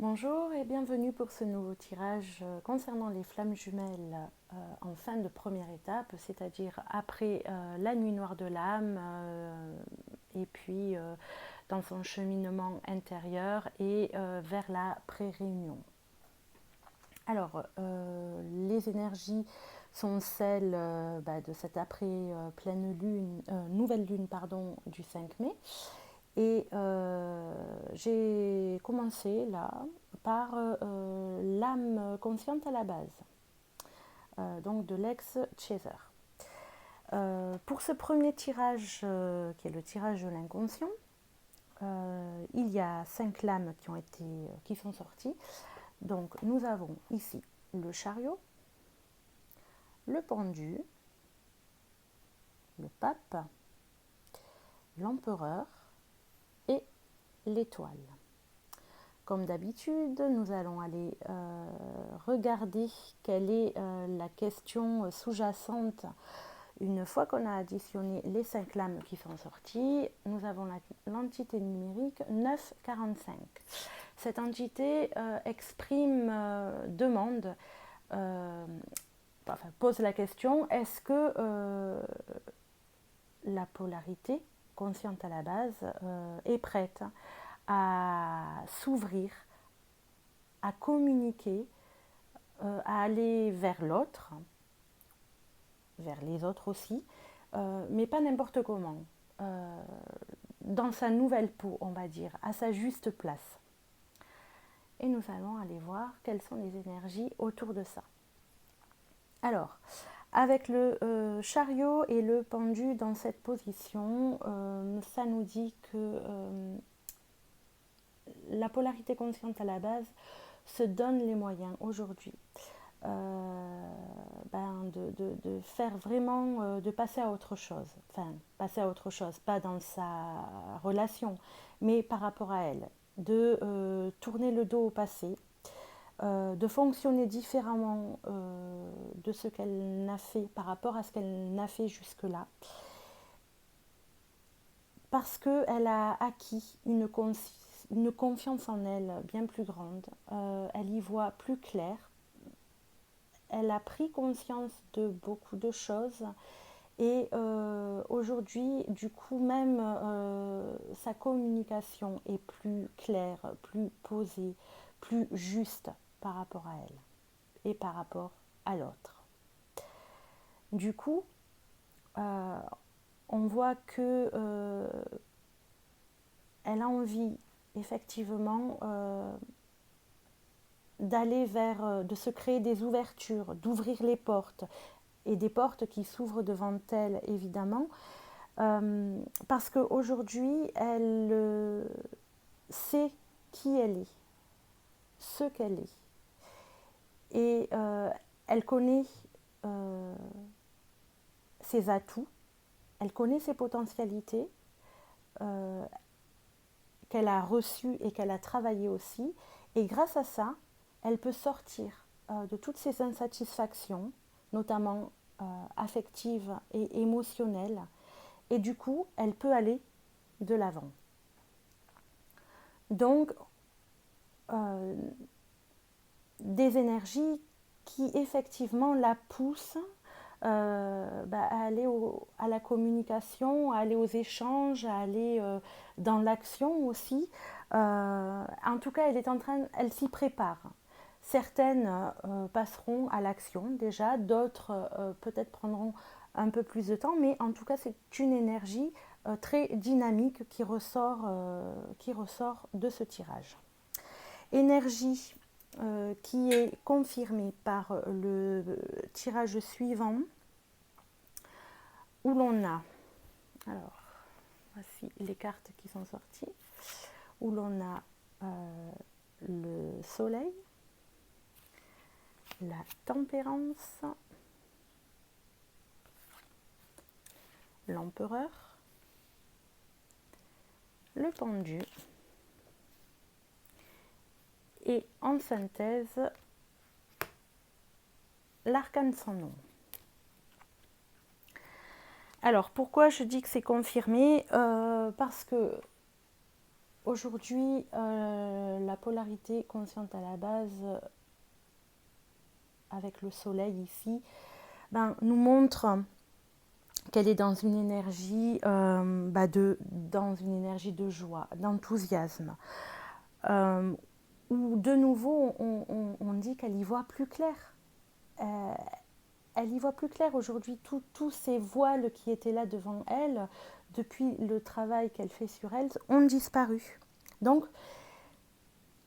Bonjour et bienvenue pour ce nouveau tirage concernant les flammes jumelles en fin de première étape, c'est-à-dire après la nuit noire de l'âme et puis dans son cheminement intérieur et vers la pré-réunion. Alors, les énergies sont celles de cette après pleine lune, nouvelle lune pardon, du 5 mai. Et j'ai commencé là par l'âme consciente à la base, donc de l'ex-chaser. Pour ce premier tirage, qui est le tirage de l'inconscient, il y a 5 lames qui sont sorties. Donc nous avons ici le chariot, le pendu, le pape, l'empereur et l'étoile. Comme d'habitude, nous allons aller regarder quelle est la question sous-jacente. Une fois qu'on a additionné les 5 lames qui sont sorties, nous avons l'entité numérique 945. Cette entité demande, pose la question, est-ce que la polarité consciente à la base est prête à s'ouvrir, à communiquer, à aller vers l'autre, vers les autres aussi, mais pas n'importe comment, dans sa nouvelle peau, on va dire, à sa juste place. Et nous allons aller voir quelles sont les énergies autour de ça. Alors, avec le chariot et le pendu dans cette position, ça nous dit que la polarité consciente à la base se donne les moyens aujourd'hui de faire vraiment, de passer à autre chose. Enfin, passer à autre chose, pas dans sa relation, mais par rapport à elle. De tourner le dos au passé, de fonctionner différemment de ce qu'elle n'a fait par rapport à ce qu'elle n'a fait jusque-là. Parce qu'elle a acquis une confiance en elle bien plus grande. Elle y voit plus clair. Elle a pris conscience de beaucoup de choses et aujourd'hui, du coup, même sa communication est plus claire, plus posée, plus juste par rapport à elle et par rapport à l'autre. Du coup, on voit que elle a envie effectivement d'aller vers, de se créer des ouvertures, d'ouvrir les portes, et des portes qui s'ouvrent devant elle évidemment, parce qu'aujourd'hui elle sait qui elle est, ce qu'elle est, et elle connaît euh, ses atouts, elle connaît ses potentialités euh, qu'elle a reçues et qu'elle a travaillées aussi, et grâce à ça, elle peut sortir de toutes ces insatisfactions, notamment affectives et émotionnelles, et du coup, elle peut aller de l'avant. Donc, euh, des énergies qui effectivement la poussent à aller à la communication, à aller aux échanges, à aller dans l'action aussi. En tout cas, elle s'y prépare. Certaines passeront à l'action déjà, d'autres peut-être prendront un peu plus de temps, mais en tout cas, c'est une énergie très dynamique qui ressort de ce tirage. Énergie qui est confirmée par le tirage suivant, où l'on a, alors voici les cartes qui sont sorties, où l'on a le soleil, la tempérance, l'empereur, le pendu, et en synthèse, l'arcane sans nom. Alors, pourquoi je dis que c'est confirmé Parce que aujourd'hui, la polarité consciente à la base, avec le soleil ici, nous montre qu'elle est dans une énergie, dans une énergie de joie, d'enthousiasme. Où de nouveau, on dit qu'elle y voit plus clair. Elle y voit plus clair aujourd'hui. Tous ces voiles qui étaient là devant elle, depuis le travail qu'elle fait sur elle, ont disparu. Donc,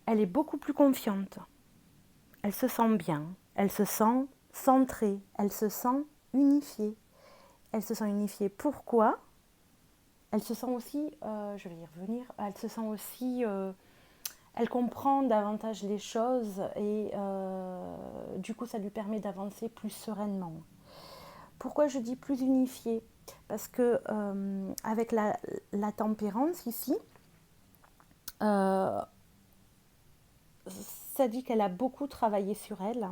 elle est beaucoup plus confiante. Elle se sent bien. Elle se sent centrée. Elle se sent unifiée. Elle se sent unifiée. Pourquoi ? Elle se sent aussi, je vais y revenir, elle se sent aussi, elle comprend davantage les choses et du coup ça lui permet d'avancer plus sereinement. Pourquoi je dis plus unifiée ? Parce que avec la tempérance ici, ça dit qu'elle a beaucoup travaillé sur elle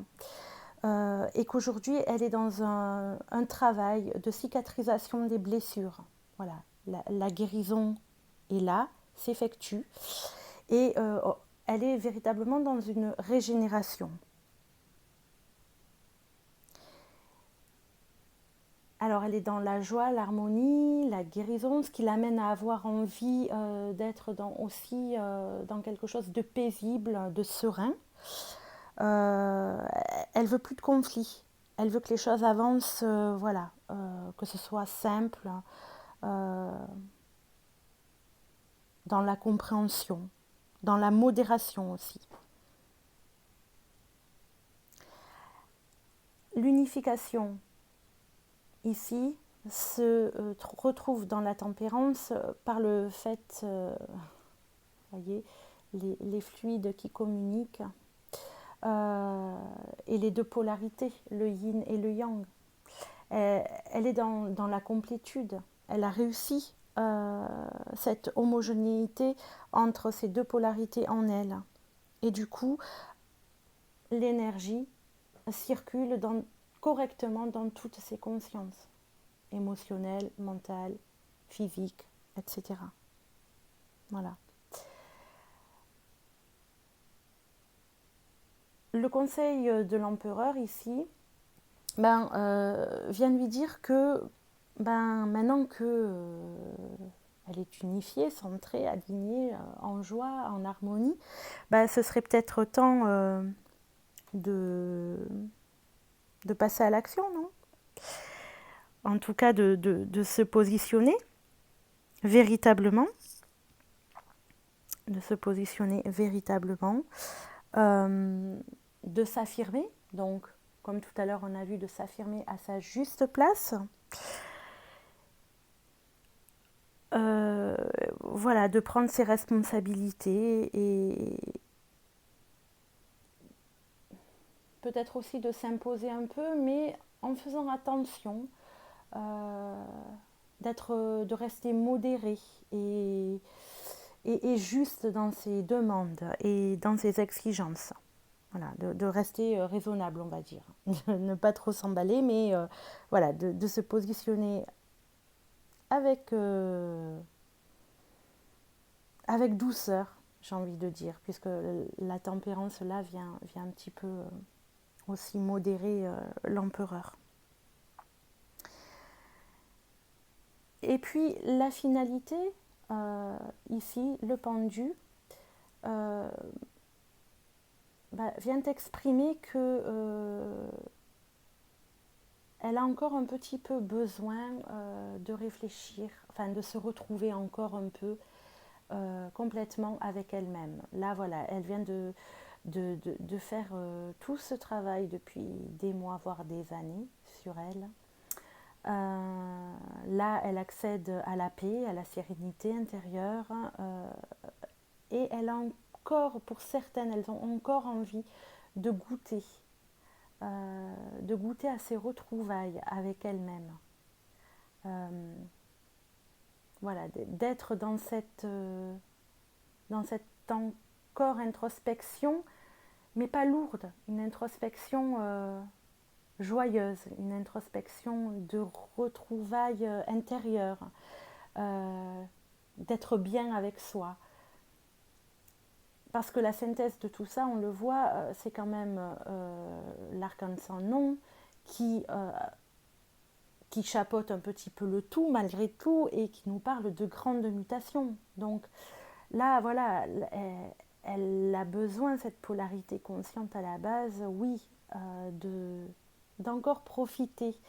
et qu'aujourd'hui elle est dans un travail de cicatrisation des blessures. Voilà, la guérison est là, s'effectue et elle est véritablement dans une régénération. Alors elle est dans la joie, l'harmonie, la guérison, ce qui l'amène à avoir envie d'être aussi dans quelque chose de paisible, de serein. Elle veut plus de conflits. Elle veut que les choses avancent, que ce soit simple, dans la compréhension, dans la modération aussi. L'unification, ici, se retrouve dans la tempérance par le fait, voyez, les fluides qui communiquent et les deux polarités, le yin et le yang. Elle est dans la complétude. Elle a réussi cette homogénéité entre ces deux polarités en elle. Et du coup, l'énergie circule correctement dans toutes ses consciences, émotionnelles, mentales, physiques, etc. Voilà. Le conseil de l'empereur ici vient lui dire que maintenant que elle est unifiée, centrée, alignée, en joie, en harmonie, ce serait peut-être temps de passer à l'action, non ? En tout cas, de se positionner véritablement, de s'affirmer, donc comme tout à l'heure on a vu, de s'affirmer à sa juste place. De prendre ses responsabilités et peut-être aussi de s'imposer un peu, mais en faisant attention, de rester modéré et juste dans ses demandes et dans ses exigences. Voilà, de rester raisonnable, on va dire. De ne pas trop s'emballer, mais de se positionner avec douceur, j'ai envie de dire, puisque la tempérance là vient un petit peu aussi modérer l'empereur. Et puis la finalité, ici, le pendu, vient exprimer que elle a encore un petit peu besoin de réfléchir, de se retrouver encore un peu complètement avec elle-même. Là, voilà, elle vient de faire tout ce travail depuis des mois, voire des années sur elle. Là, elle accède à la paix, à la sérénité intérieure et elle a encore, pour certaines, elles ont encore envie de goûter à ces retrouvailles avec elles-mêmes. D'être dans cette encore introspection, mais pas lourde, une introspection joyeuse, une introspection de retrouvailles intérieures, d'être bien avec soi. parce que la synthèse de tout ça, on le voit, c'est quand même l'arcane sans nom qui, euh, qui chapeaute un petit peu le tout malgré tout et qui nous parle de grandes mutations. Donc là, voilà, elle a besoin, cette polarité consciente à la base, oui, d'encore profiter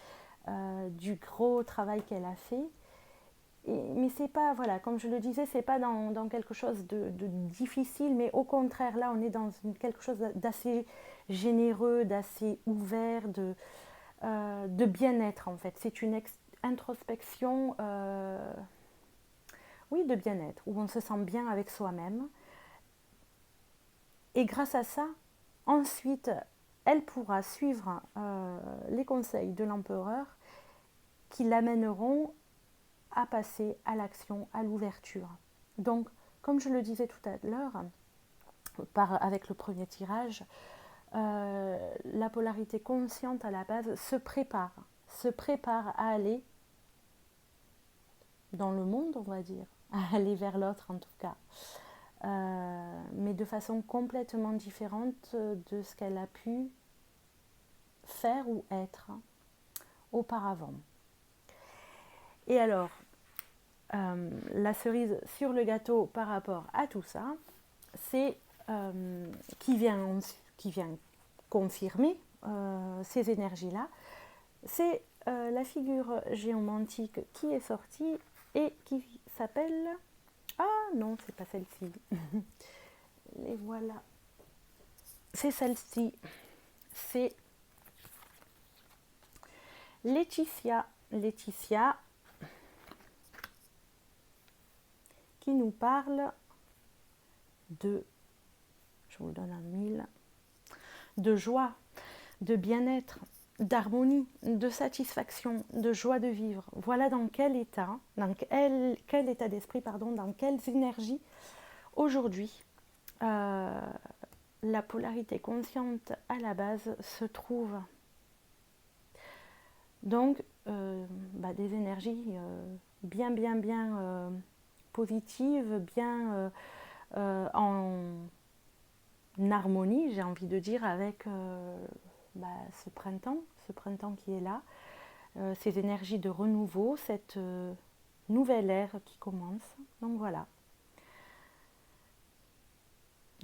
du gros travail qu'elle a fait. Mais c'est pas, voilà, comme je le disais, c'est pas dans quelque chose de difficile, mais au contraire, là, on est dans quelque chose d'assez généreux, d'assez ouvert, de bien-être en fait. C'est une introspection, oui, de bien-être, où on se sent bien avec soi-même. Et grâce à ça, ensuite, elle pourra suivre les conseils de l'empereur qui l'amèneront à passer à l'action, à l'ouverture. Donc, comme je le disais tout à l'heure, avec le premier tirage, la polarité consciente à la base se prépare à aller dans le monde, on va dire, à aller vers l'autre en tout cas, mais de façon complètement différente de ce qu'elle a pu faire ou être auparavant. Et alors, la cerise sur le gâteau par rapport à tout ça, c'est qui vient confirmer ces énergies-là, c'est la figure géomantique qui est sortie et qui s'appelle... Ah non, c'est pas celle-ci. Les voilà. C'est celle-ci. C'est Laetitia. Laetitia qui nous parle de, je vous le donne en mille, de joie, de bien-être, d'harmonie, de satisfaction, de joie de vivre. Voilà dans quel état, quel état d'esprit, pardon, dans quelles énergies aujourd'hui la polarité consciente à la base se trouve. Donc, des énergies bien positives, bien en harmonie, j'ai envie de dire, avec ce printemps qui est là, ces énergies de renouveau, cette nouvelle ère qui commence. Donc voilà.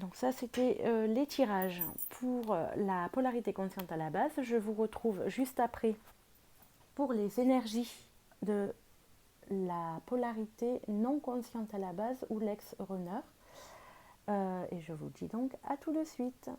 Donc ça, c'était les tirages pour la polarité consciente à la base. Je vous retrouve juste après pour les énergies de la polarité non consciente à la base ou l'ex-runner. Et je vous dis donc à tout de suite.